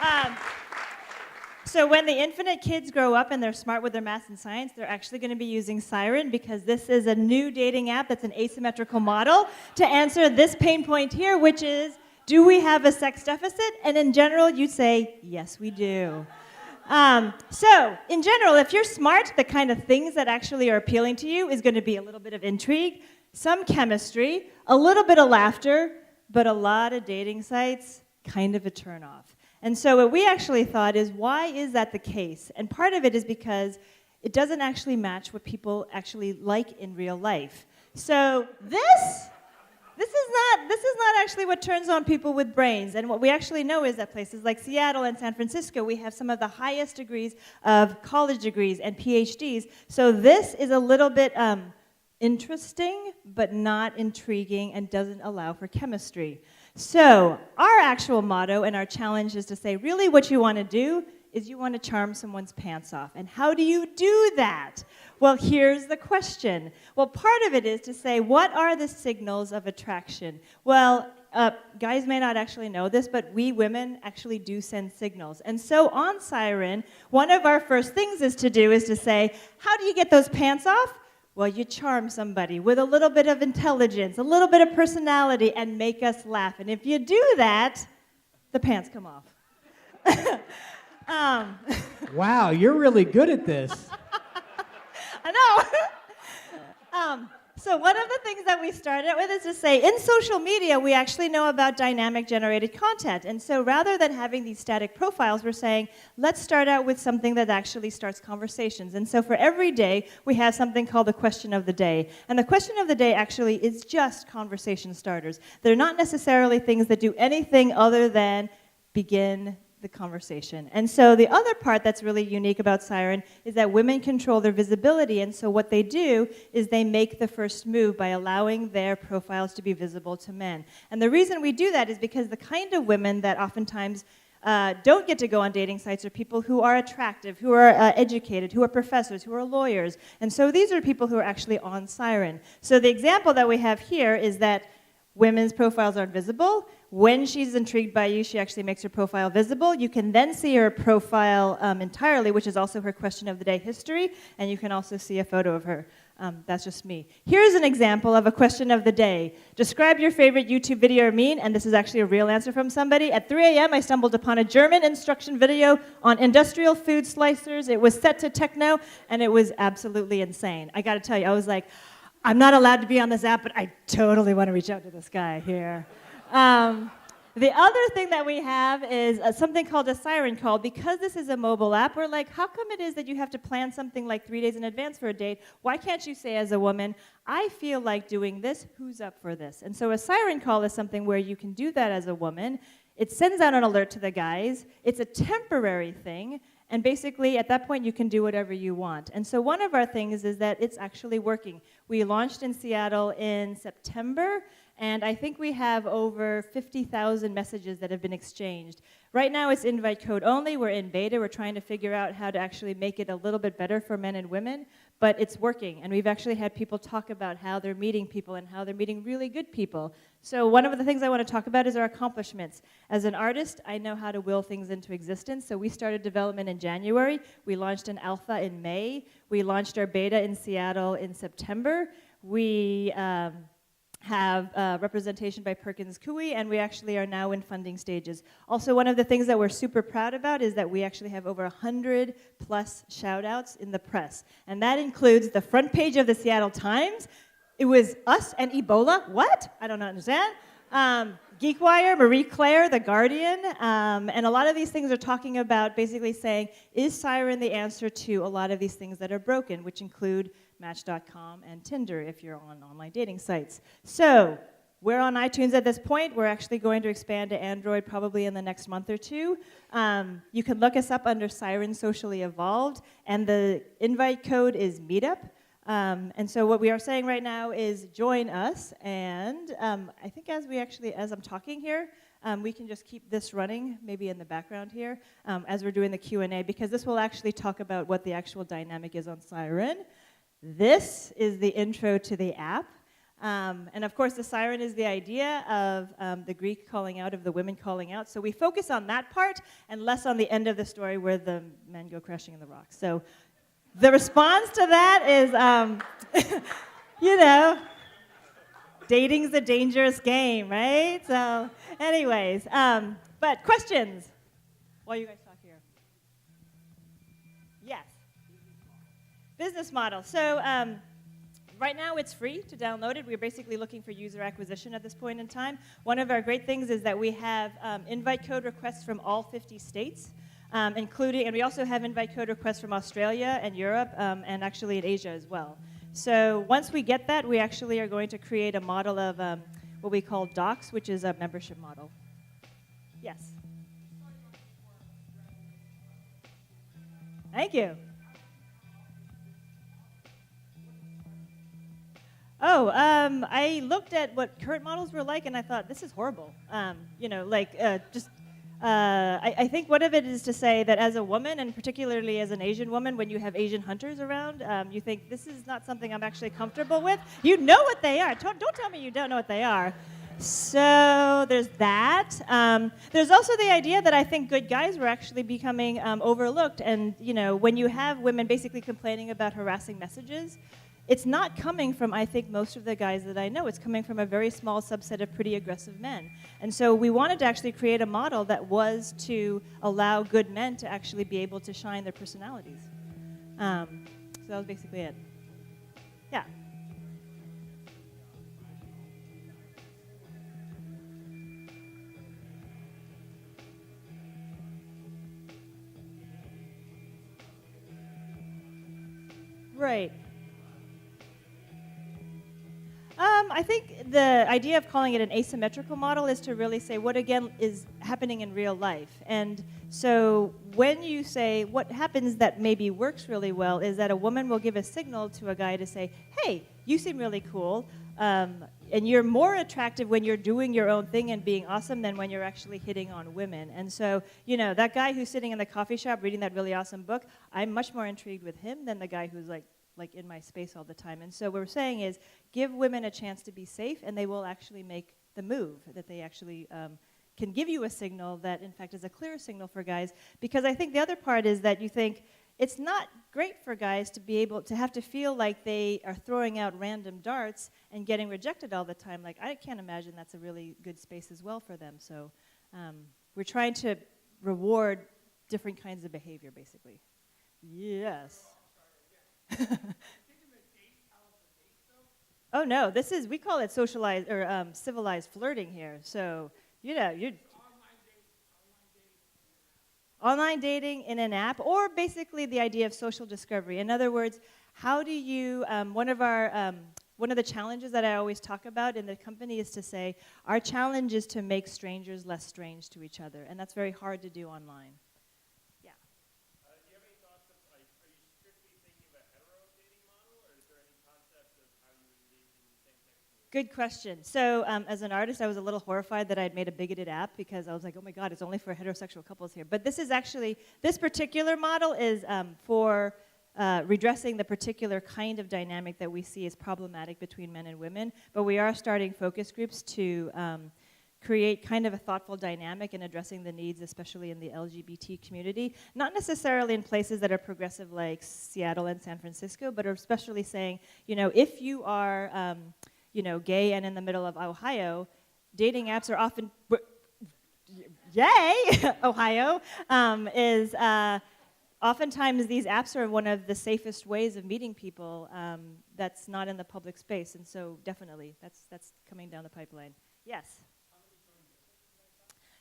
Um, so when the infinite kids grow up and they're smart with their math and science, they're actually going to be using Siren because this is a new dating app that's an asymmetrical model to answer this pain point here, which is, do we have a sex deficit? And in general, you say, yes, we do. So, in general, if you're smart, the kind of things that actually are appealing to you is going to be a little bit of intrigue, some chemistry, a little bit of laughter, but a lot of dating sites, kind of a turnoff. And so what we actually thought is, why is that the case? And part of it is because it doesn't actually match what people actually like in real life. So this is not actually what turns on people with brains. And what we actually know is that places like Seattle and San Francisco, we have some of the highest degrees of college degrees and PhDs. So this is a little bit interesting, but not intriguing and doesn't allow for chemistry. So our actual motto and our challenge is to say, really what you want to do is you want to charm someone's pants off. And how do you do that? Well, here's the question. Well, part of it is to say, what are the signals of attraction? Well, guys may not actually know this, but we women actually do send signals. And so on Siren, one of our first things is to say, how do you get those pants off? Well, you charm somebody with a little bit of intelligence, a little bit of personality, and make us laugh. And if you do that, the pants come off. Wow, you're really good at this. I know. So one of the things that we started with is to say, in social media, we actually know about dynamic generated content. And so rather than having these static profiles, we're saying, let's start out with something that actually starts conversations. And so for every day, we have something called the question of the day. And the question of the day actually is just conversation starters. They're not necessarily things that do anything other than begin the conversation. And so the other part that's really unique about Siren is that women control their visibility, and so what they do is they make the first move by allowing their profiles to be visible to men. And the reason we do that is because the kind of women that oftentimes don't get to go on dating sites are people who are attractive, who are educated, who are professors, who are lawyers. And so these are people who are actually on Siren. So the example that we have here is that women's profiles aren't visible. When she's intrigued by you, she actually makes her profile visible. You can then see her profile entirely, which is also her question of the day history, and you can also see a photo of her. That's just me. Here's an example of a question of the day. Describe your favorite YouTube video or meme, and this is actually a real answer from somebody. At 3 a.m., I stumbled upon a German instruction video on industrial food slicers. It was set to techno, and it was absolutely insane. I gotta tell you, I was like, I'm not allowed to be on this app, but I totally want to reach out to this guy here. The other thing that we have is something called a Siren call. Because this is a mobile app, we're like, how come it is that you have to plan something like 3 days in advance for a date? Why can't you say as a woman, I feel like doing this, who's up for this? And so a Siren call is something where you can do that as a woman. It sends out an alert to the guys. It's a temporary thing. And basically, at that point, you can do whatever you want. And so one of our things is that it's actually working. We launched in Seattle in September, and I think we have over 50,000 messages that have been exchanged. Right now, it's invite code only. We're in beta. We're trying to figure out how to actually make it a little bit better for men and women, but it's working. And we've actually had people talk about how they're meeting people and how they're meeting really good people. So one of the things I want to talk about is our accomplishments. As an artist, I know how to will things into existence. So we started development in January. We launched an alpha in May. We launched our beta in Seattle in September. We have representation by Perkins Coie, and we actually are now in funding stages. Also, one of the things that we're super proud about is that we actually have over 100 plus shout-outs in the press. And that includes the front page of the Seattle Times. It was us and Ebola. What? I don't understand. GeekWire, Marie Claire, The Guardian, and a lot of these things are talking about basically saying, is Siren the answer to a lot of these things that are broken, which include Match.com and Tinder if you're on online dating sites. So we're on iTunes at this point. We're actually going to expand to Android probably in the next month or two. You can look us up under Siren Socially Evolved, and the invite code is Meetup. And so what we are saying right now is join us, and I think as I'm talking here, we can just keep this running, maybe in the background here, as we're doing the Q&A, because this will actually talk about what the actual dynamic is on Siren. This is the intro to the app. And of course, the siren is the idea of the Greek calling out, of the women calling out. So we focus on that part and less on the end of the story where the men go crashing in the rocks. So the response to that is, dating's a dangerous game, right? So anyways, but questions while you guys talk here. Yes. Business model. So right now it's free to download it. We're basically looking for user acquisition at this point in time. One of our great things is that we have invite code requests from all 50 states, and we also have invite code requests from Australia and Europe, and actually in Asia as well. So once we get that, we actually are going to create a model of what we call docs, which is a membership model. Yes. Thank you. Oh, I looked at what current models were like, and I thought, this is horrible. I think one of it is to say that as a woman, and particularly as an Asian woman, when you have Asian hunters around, you think, this is not something I'm actually comfortable with. You know what they are. Don't tell me you don't know what they are. So there's that. There's also the idea that I think good guys were actually becoming overlooked. And when you have women basically complaining about harassing messages, it's not coming from, I think, most of the guys that I know. It's coming from a very small subset of pretty aggressive men. And so we wanted to actually create a model that was to allow good men to actually be able to shine their personalities. So that was basically it. Yeah. Right. I think the idea of calling it an asymmetrical model is to really say what, again, is happening in real life. And so when you say what happens that maybe works really well is that a woman will give a signal to a guy to say, hey, you seem really cool, and you're more attractive when you're doing your own thing and being awesome than when you're actually hitting on women. And so, that guy who's sitting in the coffee shop reading that really awesome book, I'm much more intrigued with him than the guy who's like in my space all the time. And so what we're saying is give women a chance to be safe, and they will actually make the move, that they actually can give you a signal that, in fact, is a clear signal for guys. Because I think the other part is that you think it's not great for guys to be able to have to feel like they are throwing out random darts and getting rejected all the time. Like, I can't imagine that's a really good space as well for them. So we're trying to reward different kinds of behavior, basically. Yes. Oh no, we call it socialized or civilized flirting here. So you're online dating in an app, or basically the idea of social discovery. In other words, how do you? One of the challenges that I always talk about in the company is to say our challenge is to make strangers less strange to each other, and that's very hard to do online. Good question. So as an artist, I was a little horrified that I'd made a bigoted app because I was like, oh my God, it's only for heterosexual couples here. But this particular model is for redressing the particular kind of dynamic that we see as problematic between men and women. But we are starting focus groups to create kind of a thoughtful dynamic in addressing the needs, especially in the LGBT community. Not necessarily in places that are progressive like Seattle and San Francisco, but especially saying, if you are gay and in the middle of Ohio, dating apps are often, yay, Ohio, is oftentimes these apps are one of the safest ways of meeting people that's not in the public space, and so definitely, that's coming down the pipeline. Yes?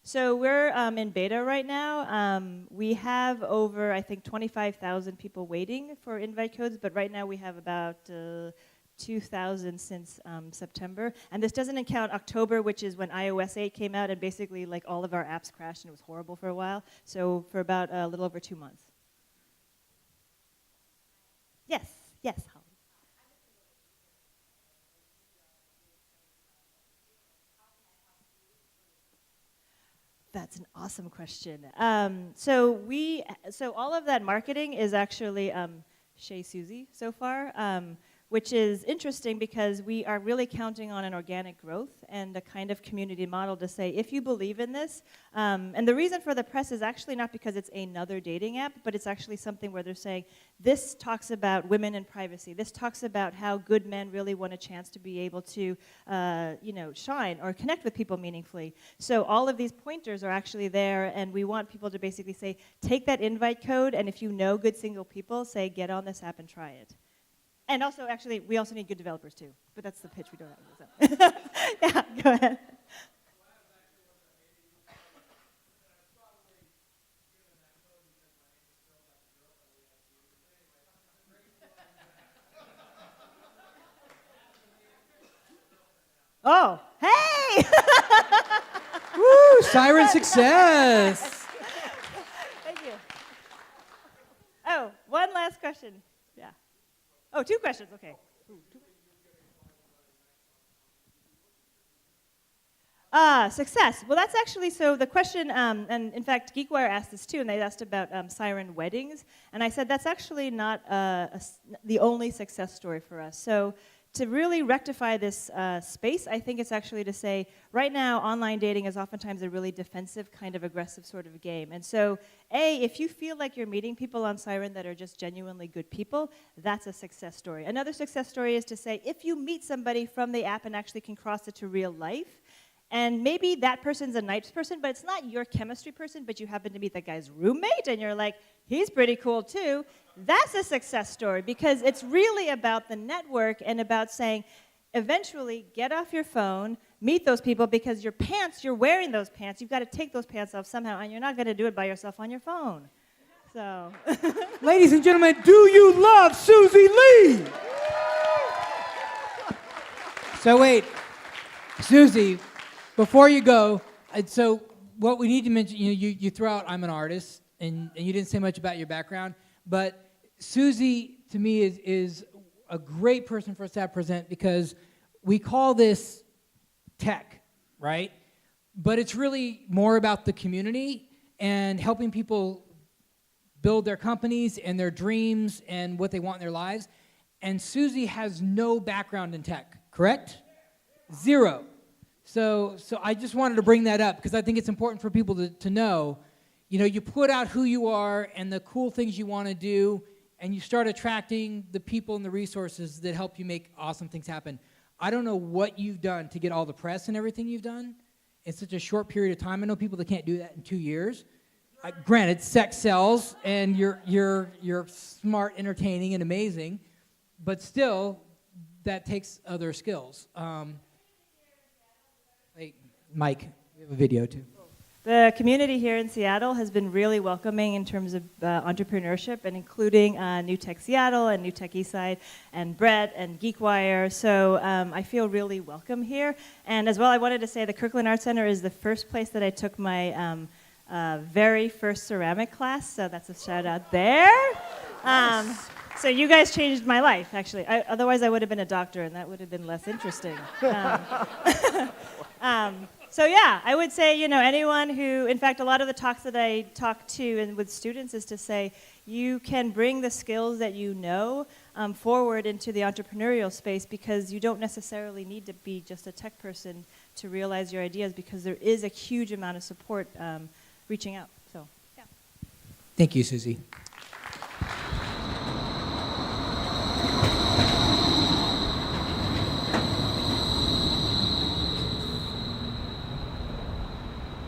So we're in beta right now. We have over, I think, 25,000 people waiting for invite codes, but right now we have about 2,000 since September. And this doesn't count October, which is when iOS 8 came out, and basically like all of our apps crashed and it was horrible for a while. So for about a little over 2 months. Yes, Holly. That's an awesome question. So all of that marketing is actually Susie so far. which is interesting because we are really counting on an organic growth and a kind of community model to say, if you believe in this, and the reason for the press is actually not because it's another dating app, but it's actually something where they're saying, this talks about women and privacy. This talks about how good men really want a chance to be able to, shine or connect with people meaningfully. So all of these pointers are actually there, and we want people to basically say, take that invite code, and if you know good single people, say, get on this app and try it. And also, actually, we also need good developers, too. But that's the pitch we don't have. So. Yeah, go ahead. Oh, hey! Woo, Siren success. Thank you. Oh, one last question. Yeah. Oh, two questions, okay. Success. Well, that's actually, so the question, and in fact, GeekWire asked this too, and they asked about Siren weddings, and I said that's actually not the only success story for us. So to really rectify this space, I think it's actually to say, right now, online dating is oftentimes a really defensive, kind of aggressive sort of game. And so, if you feel like you're meeting people on Siren that are just genuinely good people, that's a success story. Another success story is to say, if you meet somebody from the app and actually can cross it to real life, and maybe that person's a nice person, but it's not your chemistry person, but you happen to meet that guy's roommate, and you're like, he's pretty cool too. That's a success story, because it's really about the network and about saying, eventually, get off your phone, meet those people, because your pants, you're wearing those pants, you've got to take those pants off somehow, and you're not going to do it by yourself on your phone. So. Ladies and gentlemen, do you love Susie Lee? So wait, Susie, before you go, so what we need to mention, you throw out, I'm an artist, and you didn't say much about your background, but Susie, to me, is a great person for us to have present, because we call this tech, right? But it's really more about the community and helping people build their companies and their dreams and what they want in their lives. And Susie has no background in tech, correct? Zero. So I just wanted to bring that up, because I think it's important for people to know, you put out who you are and the cool things you want to do, and you start attracting the people and the resources that help you make awesome things happen. I don't know what you've done to get all the press and everything you've done in such a short period of time. I know people that can't do that in 2 years. Granted, sex sells, and you're smart, entertaining, and amazing, but still, that takes other skills. Hey, Mike, we have a video too. The community here in Seattle has been really welcoming in terms of entrepreneurship, and including New Tech Seattle and New Tech Eastside and Brett and GeekWire. So I feel really welcome here. And as well, I wanted to say the Kirkland Art Center is the first place that I took my very first ceramic class. So that's a shout out there. So you guys changed my life, actually. Otherwise, I would have been a doctor, and that would have been less interesting. So yeah, I would say, anyone who, in fact, a lot of the talks that I talk to and with students is to say, you can bring the skills that you know forward into the entrepreneurial space, because you don't necessarily need to be just a tech person to realize your ideas, because there is a huge amount of support reaching out. So, yeah. Thank you, Susie.